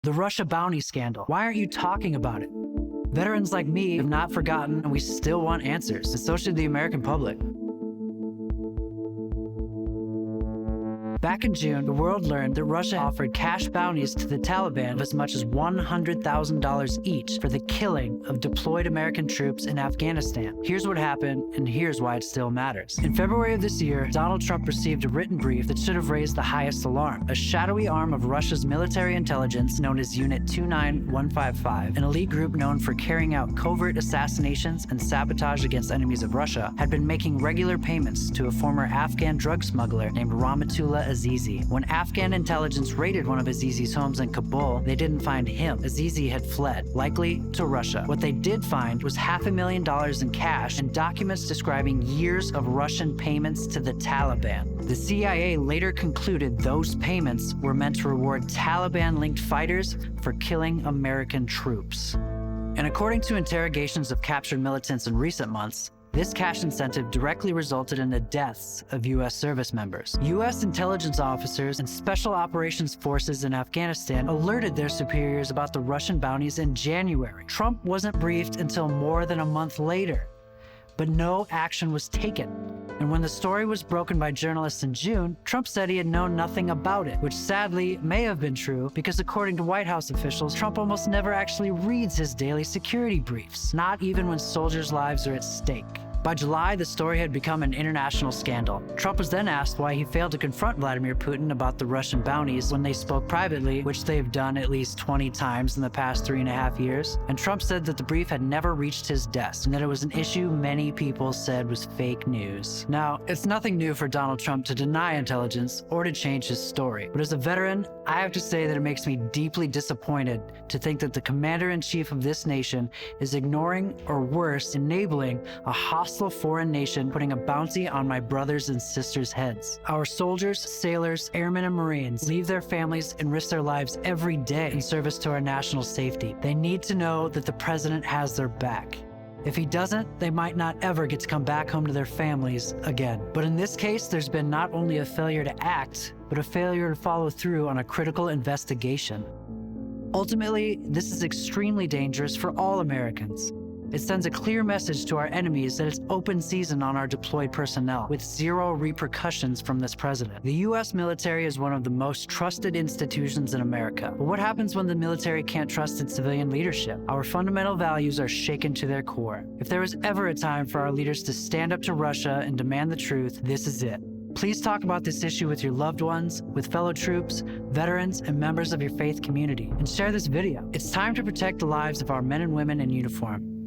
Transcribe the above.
The Russia bounty scandal. Why aren't you talking about it? Veterans like me have not forgotten, and we still want answers, and so should the American public. Back in June, the world learned that Russia offered cash bounties to the Taliban of as much as $100,000 each for the killing of deployed American troops in Afghanistan. Here's what happened, and here's why it still matters. In February of this year, Donald Trump received a written brief that should have raised the highest alarm. A shadowy arm of Russia's military intelligence, known as Unit 29155, an elite group known for carrying out covert assassinations and sabotage against enemies of Russia, had been making regular payments to a former Afghan drug smuggler named Rahmatullah Azizi. When Afghan intelligence raided one of Azizi's homes in Kabul, they didn't find him. Azizi had fled, likely to Russia. What they did find was $500,000 in cash and documents describing years of Russian payments to the Taliban. The CIA later concluded those payments were meant to reward Taliban-linked fighters for killing American troops. And according to interrogations of captured militants in recent months, this cash incentive directly resulted in the deaths of U.S. service members. U.S. intelligence officers and special operations forces in Afghanistan alerted their superiors about the Russian bounties in January. Trump wasn't briefed until more than a month later, but no action was taken. And when the story was broken by journalists in June, Trump said he had known nothing about it, which sadly may have been true because according to White House officials, Trump almost never actually reads his daily security briefs, not even when soldiers' lives are at stake. By July, the story had become an international scandal. Trump was then asked why he failed to confront Vladimir Putin about the Russian bounties when they spoke privately, which they've done at least 20 times in the past 3.5 years. And Trump said that the brief had never reached his desk and that it was an issue many people said was fake news. Now, it's nothing new for Donald Trump to deny intelligence or to change his story. But as a veteran, I have to say that it makes me deeply disappointed to think that the commander-in-chief of this nation is ignoring, or worse, enabling a hostile foreign nation putting a bounty on my brothers and sisters' heads. Our soldiers, sailors, airmen, and Marines leave their families and risk their lives every day in service to our national safety. They need to know that the president has their back. If he doesn't, they might not ever get to come back home to their families again. But in this case, there's been not only a failure to act, but a failure to follow through on a critical investigation. Ultimately, this is extremely dangerous for all Americans. It sends a clear message to our enemies that it's open season on our deployed personnel, with zero repercussions from this president. The U.S. military is one of the most trusted institutions in America. But what happens when the military can't trust its civilian leadership? Our fundamental values are shaken to their core. If there was ever a time for our leaders to stand up to Russia and demand the truth, this is it. Please talk about this issue with your loved ones, with fellow troops, veterans, and members of your faith community, and share this video. It's time to protect the lives of our men and women in uniform.